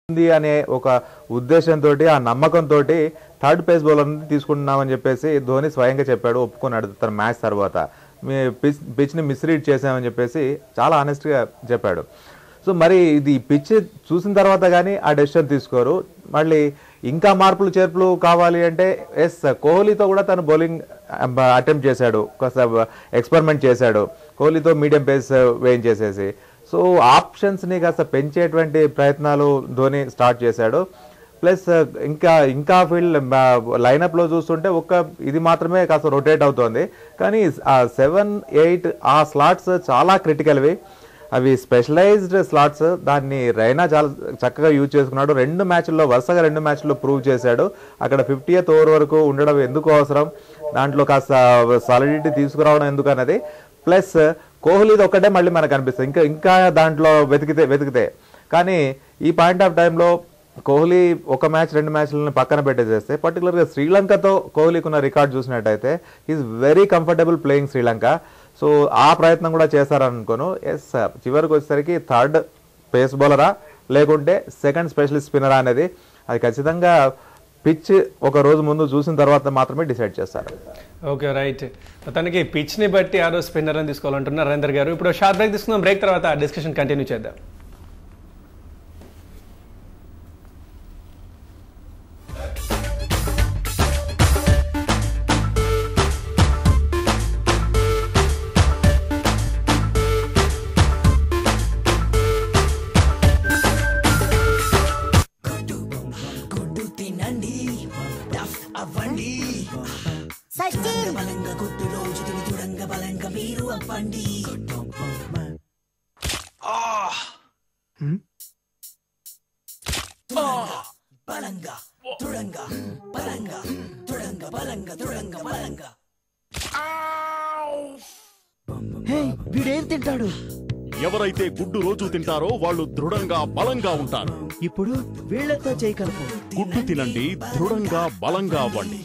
అనే ఒక ఉద్దేశంతో ఆ నమ్మకంతో థర్డ్ పేస్ బౌలర్ని తీసుకుంటున్నామని చెప్పేసి ధోని స్వయంగా చెప్పాడు, ఒప్పుకున్నాడు తన మ్యాచ్ తర్వాత. పిచ్ని మిస్రీడ్ చేసామని చెప్పేసి చాలా ఆనెస్ట్గా చెప్పాడు. సో మరి ఇది పిచ్ చూసిన తర్వాత కానీ ఆ డెసిషన్ తీసుకోరు. మళ్ళీ ఇంకా మార్పులు చేర్పులు కావాలి అంటే కోహ్లీతో కూడా తను బౌలింగ్ అటెంప్ట్ చేశాడు, కాస్త ఎక్స్పెరిమెంట్ చేశాడు కోహ్లీతో మీడియం పేస్ వేయించేసేసి. సో ఆప్షన్స్ని కాస్త పెంచేటువంటి ప్రయత్నాలు ధోని స్టార్ట్ చేశాడు. ప్లస్ ఇంకా ఫీల్డ్ లైనప్లో చూస్తుంటే ఇది మాత్రమే కాస్త రొటేట్ అవుతోంది. కానీ ఆ 7, 8 ఆ స్లాట్స్ చాలా క్రిటికల్వి, అవి స్పెషలైజ్డ్ స్లాట్స్. దాన్ని రైనా చాలా చక్కగా యూజ్ చేసుకున్నాడు. వరుసగా రెండు మ్యాచ్ల్లో ప్రూవ్ చేశాడు. అక్కడ 50th ఓవర్ వరకు ఉండడం ఎందుకు అవసరం, దాంట్లో కాస్త సాలిడిటీ తీసుకురావడం ఎందుకు అన్నది. ప్లస్ కోహ్లీది ఒక్కటే మళ్ళీ మనకు అనిపిస్తుంది ఇంకా దాంట్లో వెతికితే. కానీ ఈ పాయింట్ ఆఫ్ టైంలో కోహ్లీ ఒక మ్యాచ్ 2 మ్యాచ్లను పక్కన పెట్టేసేస్తే, పర్టికులర్గా శ్రీలంకతో కోహ్లీకున్న రికార్డ్ చూసినట్టయితే is very comfortable playing Sri Lanka. So ఆ ప్రయత్నం కూడా చేస్తారనుకోను. చివరికి వచ్చేసరికి థర్డ్ పేస్ బౌలరా లేకుంటే సెకండ్ స్పెషలిస్ట్ స్పిన్నరా అనేది అది ఖచ్చితంగా పిచ్ ఒక రోజు ముందు చూసిన తర్వాత మాత్రమే డిసైడ్ చేస్తారు. Okay, right. తనకి పిచ్ని బట్టి ఆ రోజు స్పిన్నర్ అని తీసుకోవాలంటున్నారు నరేందర్ గారు. ఇప్పుడు షార్ట్ బ్రేక్ తీసుకుందాం. బ్రేక్ తర్వాత డిస్కషన్ కంటిన్యూ చేద్దాం. వీడేం తింటాడు? ఎవరైతే గుడ్డు రోజు తింటారో వాళ్ళు దృఢంగా బలంగా ఉంటారు. ఇప్పుడు వీళ్లతో చేయగలపు. గుడ్డు తినండి, దృఢంగా బలంగా అవ్వండి.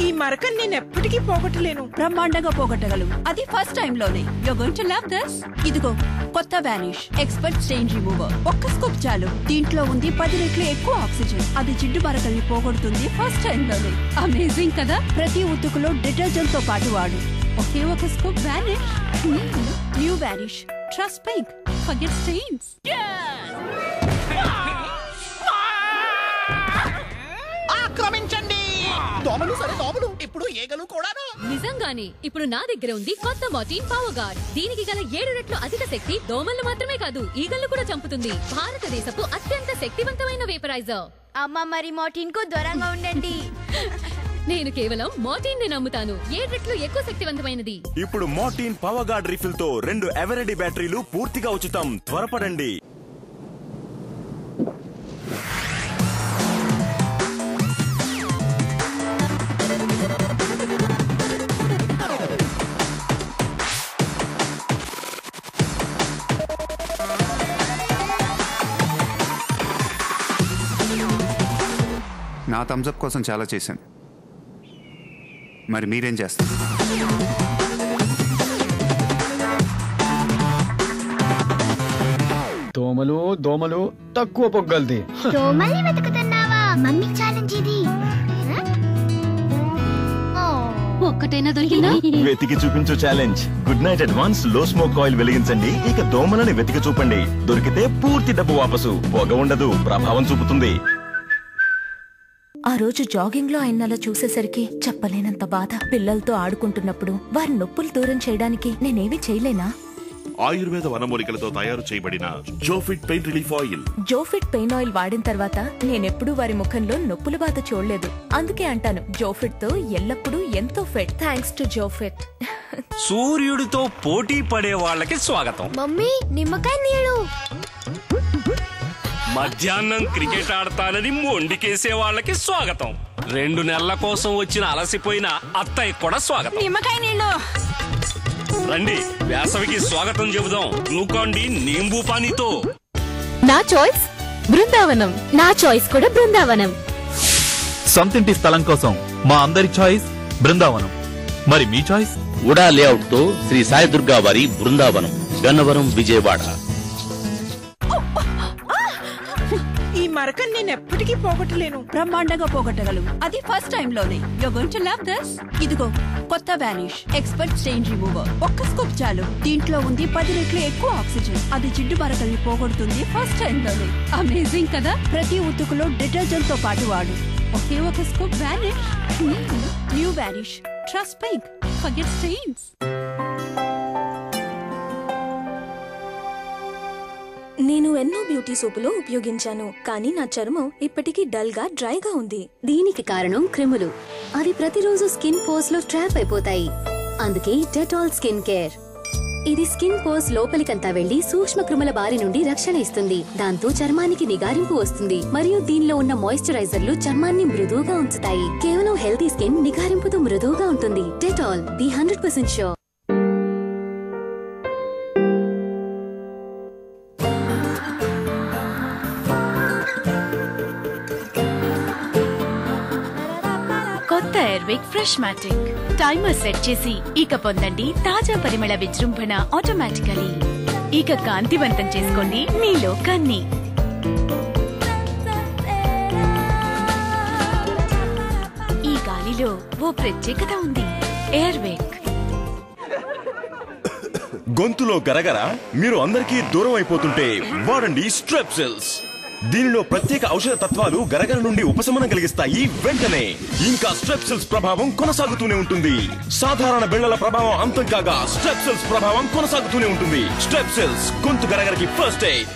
ఈ మరకని నేను ఎప్పటికీ పోగొట్టలేను. బ్రహ్మాండంగా పోగొట్టగలవు, అది ఫస్ట్ టైం లోనే. You're going to love this. ఇదిగో కొత్త వానిష్ ఎక్స్పర్ట్ స్టెయిన్ రిమూవర్. ఒక్క స్కూప్ చాలు. దీంట్లో ఉంది 10 రెట్లు ఎక్కువ ఆక్సిజన్. అది జిడ్డు మరకల్ని పోగొడుతుంది ఫస్ట్ టైం లోనే. అమేజింగ్ కదా. ప్రతి ఉతుకులో డిటర్జెంట్ తో పాటు వాడు. ఒకే ఒక scoop Vanish. New Vanish. Trust pink. Forget stains. ఆక్రమించండి. దోమలు సరే దోమలు, ఇప్పుడు ఏగలు కూడాను. నిజంగానే ఇప్పుడు నా దగ్గర ఉంది కొత్త మోర్టీన్ పవర్ గార్డ్. దీనికి గల 7 రెట్లు అధిక శక్తి దోమలు మాత్రమే కాదు ఈగలు కూడా చంపుతుంది. భారతదేశపు అత్యంత శక్తివంతమైన వేపరైజర్. అమ్మ మరి మోర్టీన్ కు దూరంగా ఉండండి. నేను కేవలం మోర్టీన్ ని నమ్ముతాను. 7 రెట్లు ఎక్కువ శక్తివంతమైనది. ఇప్పుడు మోర్టీన్ పవర్ గార్డ్ రీఫిల్ తో 2 ఎవరెడీ బ్యాటరీలు పూర్తిగా ఉచితం. త్వరపడండి. నా థమ్స్అప్ కోసం చాలా చేశాను, మరి మీరేం చేస్తారు? దోమలు దోమలు తక్కువ పొగ్గల్ది. దోమల్ని వెతుకుతున్నావా? మమ్మీ ఛాలెంజ్ ఇది. ఒక్కటైనా దొరికిందా? వెతికి చూపించు ఛాలెంజ్. గుడ్ నైట్ అడ్వాన్స్ లో స్మోక్ ఆయిల్ వెలిగించండి. ఇక దోమలని వెతికి చూపండి. దొరికితే పూర్తి డబ్బు వాపసు. పొగ ఉండదు, ప్రభావం చూపుతుంది. ఆ రోజు జాగింగ్ లో ఆయనలా చూసేసరికి చెప్పలేనంత బాధ. పిల్లలతో ఆడుకుంటున్నప్పుడు వారి నొప్పులు దూరం చేయడానికి నేనేమీ చేయలేనా? ఆయుర్వేద వనమూలికలతో తయారు చేయబడిన Zofit pain relief oil. Zofit pain oil వాడిన తర్వాత నేనెప్పుడు వారి ముఖంలో నొప్పుల బాధ చూడలేదు. అందుకే అంటాను, జోఫిట్ తో ఎల్లప్పుడూ ఎంతో ఫిట్. Thanks to Zofit. సూర్యుడితో పోటీ పడే వాళ్ళకి స్వాగతం. మమ్మీ నిమ్మకాయ నీళ్ళు. మధ్యాహ్నం క్రికెట్ ఆడతానని మొండికేసే వాళ్ళకి స్వాగతం. 2 నెలల కోసం వచ్చిన అలసిపోయిన అత్తయ్య కూడా స్వాగతం. నిమ్మకాయ నీళ్ళు. రండి, వేసవికి స్వాగతం చెబుదాం. గ్లూకాండి నీంబూ పానీతో. నా చాయిస్ బృందావనం. నా చాయిస్ కూడా బృందావనం. సొంతింటి స్థలం కోసం మా అందరి చాయిస్ బృందావనం. మరి మీ చాయిస్? ఉడా లేఅవుట్ తో శ్రీ సాయి దుర్గా వారి బృందావనం, గన్నవరం, విజయవాడ. మరకని నేను ఎప్పటికీ పోగొట్టలేను. బ్రహ్మాండంగా పోగొట్టగలవు. అది ఫస్ట్ టైం లోనే. You're going to love this. ఇదిగో కొత్త వానిష్ ఎక్స్పర్ట్ స్టెయిన్ రిమూవర్. ఒక్క స్కూప్ చాలు. దీంట్లో ఉంది 10 రెట్లు ఎక్కువ ఆక్సిజన్. అది జిడ్డు మరకల్ని పోగొడుతుంది ఫస్ట్ టైం లోనే. అమేజింగ్ కదా. ప్రతి ఉతుకులో డిటర్జెంట్ తో పాటు వాడు. ఒకే ఒక scoop Vanish. New Vanish. Trust pink. Forget stains. నేను ఎన్నో బ్యూటీ సోపులు ఉపయోగించాను, కానీ నా చర్మం ఇప్పటికీ డల్ గా డ్రైగా ఉంది. దీనికి కారణం క్రిములు. అది ప్రతిరోజు స్కిన్ పోర్స్ లో ట్రాప్ అయిపోతాయి. అందుకే డెటాల్ స్కిన్ కేర్. ఇది స్కిన్ పోర్స్ లోపలికంతా వెళ్లి సూక్ష్మ క్రిముల బారి నుండి రక్షణ ఇస్తుంది. దాంతో చర్మానికి నిగారింపు వస్తుంది మరియు దీనిలో ఉన్న మాయిశ్చరైజర్లు చర్మాన్ని మృదువుగా ఉంచుతాయి. కేవలం హెల్తీ స్కిన్ నిగారింపుతో మృదువుగా ఉంటుంది. Dettol the 100% sure. కొత్త ఎయిర్విక్ ఫ్రెష్ మ్యాటిక్ టైమర్ సెట్ చేసి ఇక పొందండి తాజా పరిమళ విజృంభణ ఆటోమేటికలీ. ఇక కాంతివంతం చేసుకోండి మీ లోకాన్ని. ఈ గాలిలో ఓ ప్రత్యేకత ఉంది. ఎయిర్విక్. గొంతులో గరగర మీరు అందరికీ దూరం అయిపోతుంటే వాడండి స్ట్రెప్సిల్స్. దీనిలో ప్రత్యేక ఔషధ తత్వాలు గరగర నుండి ఉపశమనం కలిగిస్తాయి వెంటనే. ఇంకా స్ట్రెప్సిల్స్ ప్రభావం కొనసాగుతూనే ఉంటుంది. సాధారణ బిళ్ళల ప్రభావం అంతం కాగా స్ట్రెప్సిల్స్ ప్రభావం కొనసాగుతూనే ఉంటుంది. స్ట్రెప్సిల్స్ గొంతు గరగరకి first aid.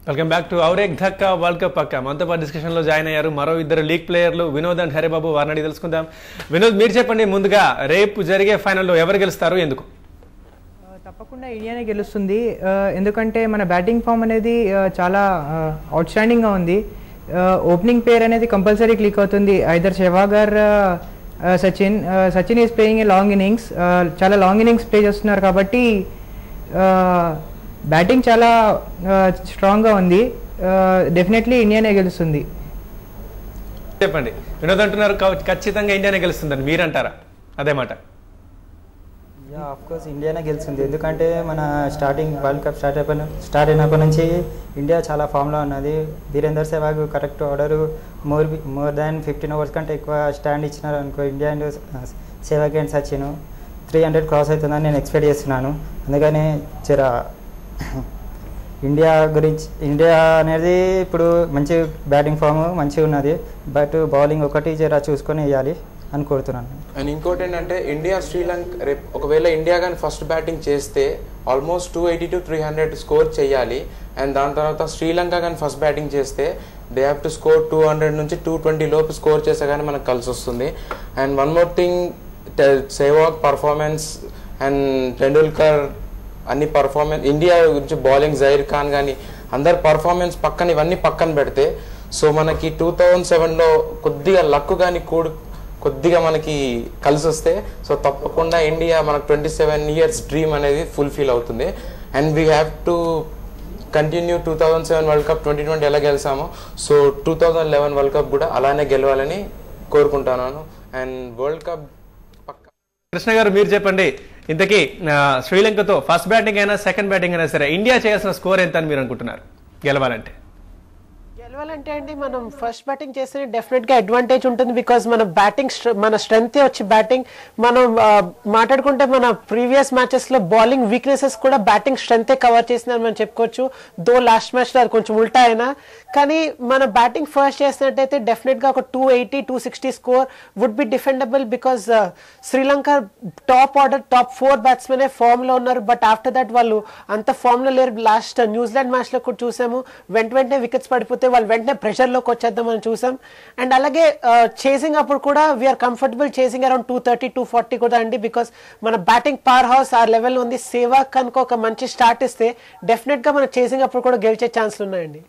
Welcome back to Aur Ek Dhakka world cup pakka. మనతో పాటు డిస్కషన్లో జాయిన్ అయ్యారు మరో ఇద్దరు లీగ్ ప్లేయర్లు వినోద్ అండ్ హరిబాబు. వారిని అడిగి తెలుసుకుందాం. వినోద్, మీరు చెప్పండి ముందుగా, రేపు జరిగే ఫైనల్లో ఎవరు గెలుస్తారు, ఎందుకు? తప్పకుండా ఇండియానే గెలుస్తుంది. ఎందుకంటే మన బ్యాటింగ్ ఫామ్ అనేది చాలా అవుట్ స్టాండింగ్గా ఉంది. ఓపెనింగ్ పేర్ అనేది కంపల్సరీ క్లిక్ అవుతుంది. Either Sehwag or Sachin. Sachin is playing a long innings. చాలా లాంగ్ ఇన్నింగ్స్ ప్లే చేస్తున్నారు కాబట్టి బ్యాటింగ్ చాలా స్ట్రాంగ్గా ఉంది. డెఫినెట్లీ ఇండియానే గెలుస్తుంది. చెప్పండి. వినోద్ అంటున్నారు ఖచ్చితంగా ఇండియానే గెలుస్తుందని, మీరంటారా అదే మాట? ఆఫ్ కోర్స్ ఇండియానే గెలుస్తుంది. ఎందుకంటే మన వరల్డ్ కప్ స్టార్ట్ అయినప్పటి నుంచి ఇండియా చాలా ఫామ్లో ఉన్నది. Dhirender Sehwag correct order more than 15 overs కంటే ఎక్కువ స్టాండ్ ఇచ్చినారు అనుకో India and Sehwag and Sachin 300 cross అవుతుందని నేను ఎక్స్పెక్ట్ చేస్తున్నాను. అందుకని ఇండియా అనేది ఇప్పుడు మంచి బ్యాటింగ్ ఫామ్ మంచిగా ఉన్నది. బట్ బౌలింగ్ ఒకటి చూసుకొని వేయాలి అని కోరుతున్నాను. అండ్ ఇంకోటి ఏంటంటే ఇండియా శ్రీలంక రేపు ఒకవేళ ఇండియా కానీ ఫస్ట్ బ్యాటింగ్ చేస్తే ఆల్మోస్ట్ 280 to 300 స్కోర్ చేయాలి. అండ్ దాని తర్వాత శ్రీలంక కానీ ఫస్ట్ బ్యాటింగ్ చేస్తే దే హ్యావ్ టు స్కోర్ 200 నుంచి 220 లోపు స్కోర్ చేస్తే కానీ మనకు కలిసి వస్తుంది. And one more thing, Sehwag performance and Tendulkar అన్ని పర్ఫార్మెన్స్, ఇండియా గురించి బౌలింగ్ జహీర్ ఖాన్ కానీ అందరు పర్ఫార్మెన్స్ పక్కన ఇవన్నీ పక్కన పెడితే సో మనకి 2007లో కొద్దిగా లక్ కానీ కొద్దిగా మనకి కలిసి వస్తే సో తప్పకుండా ఇండియా మనకు 27 years డ్రీమ్ అనేది ఫుల్ఫిల్ అవుతుంది. And we have to continue 2007 world cup 2020 ఎలా గెలిచామో సో 2011 వరల్డ్ కప్ కూడా అలానే గెలవాలని కోరుకుంటున్నాను. అండ్ వరల్డ్ కప్ కృష్ణ గారు, మీరు చెప్పండి, ఇంతకీ శ్రీలంకతో ఫస్ట్ బ్యాటింగ్ అయినా సెకండ్ బ్యాటింగ్ అయినా సరే ఇండియా చేయాల్సిన స్కోర్ ఎంత అని మీరు అనుకుంటున్నారు గెలవాలంటే? గెలవాలంటే అండి మనం ఫస్ట్ బ్యాటింగ్ చేస్తే డెఫినెట్ గా అడ్వాంటేజ్ ఉంటుంది. బికాస్ మన బ్యాటింగ్ మన స్ట్రెంగ్త్ వచ్చి బ్యాటింగ్ మనం మాట్లాడుకుంటే మన ప్రీవియస్ మ్యాచెస్ లో బౌలింగ్ వీక్నెసెస్ కూడా బ్యాటింగ్ స్ట్రెంగ్తే కవర్ చేసిందని మనం చెప్పుకోవచ్చు. దో లాస్ట్ మ్యాచ్ లో అది కొంచెం ఉల్టా అయినా కానీ మన బ్యాటింగ్ ఫస్ట్ చేసినట్టయితే డెఫినెట్ గా ఒక 280-260 score would be defendable. Because Sri Lanka top order top 4 batsmen form లో ఉన్నారు. బట్ ఆఫ్టర్ దట్ వాళ్ళు అంత ఫామ్ లో లేరు. లాస్ట్ న్యూజిలాండ్ మ్యాచ్ లో కూడా చూసాము, వెంటనే వికెట్స్ పడిపోతే వాళ్ళు వెంటనే ప్రెషర్ లోకి వచ్చేద్దాం మనం చూసాం. అండ్ అలాగే చేసింగ్ అప్పుడు కూడా వీఆర్ కంఫర్టబుల్ చేసింగ్ అరౌండ్ 230-240 కూడా అండి. బికాస్ మన బ్యాటింగ్ పవర్ హౌస్ ఆ లెవెల్ ఉంది. సెహ్వాగ్ కనుక ఒక మంచి స్టార్ట్ ఇస్తే డెఫినెట్ గా మన చేసింగ్ అప్పుడు కూడా గెలిచే ఛాన్స్లు ఉన్నాయండి.